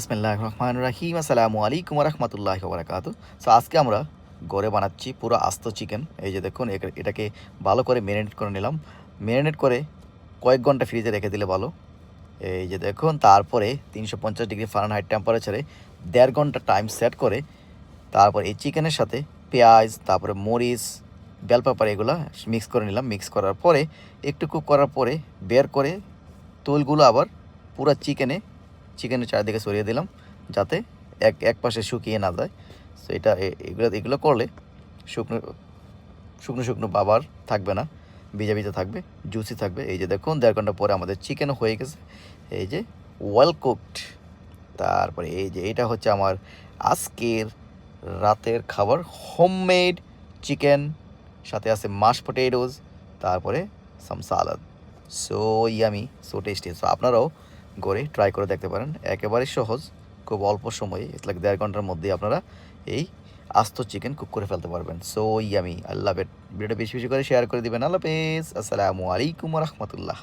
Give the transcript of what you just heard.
বিসমিল্লাহির রহমানির রহিম। আসসালামু আলাইকুম ওয়া রাহমাতুল্লাহি ওয়া বারাকাতুহু। সো আজকে আমরা ঘরে বানাচ্ছি পুরো আস্ত চিকেন। এই যে দেখুন এটাকে ভালো করে ম্যারিনেট করে নিলাম। ম্যারিনেট করে কয়েক ঘন্টা ফ্রিজে রেখে দিলে ভালো। এই যে দেখুন তারপরে 350 ডিগ্রি ফারেনহাইট টেম্পারেচারে 1.5 ঘন্টা টাইম সেট করে তারপর এই চিকেনের সাথে পেঁয়াজ, তারপরে মরিচ, বেল পেপার এগুলা মিক্স করে নিলাম। মিক্স করার পরে একটু কুক করার পরে বের করে তৈলগুলো আবার পুরো চিকেনের চারিদিকে ছড়িয়ে দিলাম, যাতে এক পাশে শুকিয়ে না যায়। সো এটা এগুলো করলে শুকনো শুকনো শুকনো বাবার থাকবে না, ভিজা ভিজা থাকবে, জুসি থাকবে। এই যে দেখুন 1.5 ঘন্টা পরে আমাদের চিকেন হয়ে গেছে, এই যে ওয়েল কুকড। তারপরে এই যে এটা হচ্ছে আমার আজকের রাতের খাবার, হোমমেড চিকেন, সাথে আছে মাশ পটেটোস, তারপরে some salad. So yummy, so tasty. So আপনারাও ঘরে ট্রাই করে দেখতে পারেন, একেবারে সহজ, খুব অল্প সময়ে, ইটস লাইক 1.5 ঘন্টার মধ্যে আপনারা এই আস্ত চিকেন কুক করে ফেলতে পারবেন। সো ইয়ামি, আল্লাহ, ভিডিওটা বেশি বেশি করে শেয়ার করে দিবেন। আল্লাহ হাফেজ, আসসালামু আলাইকুম রহমতুল্লাহ।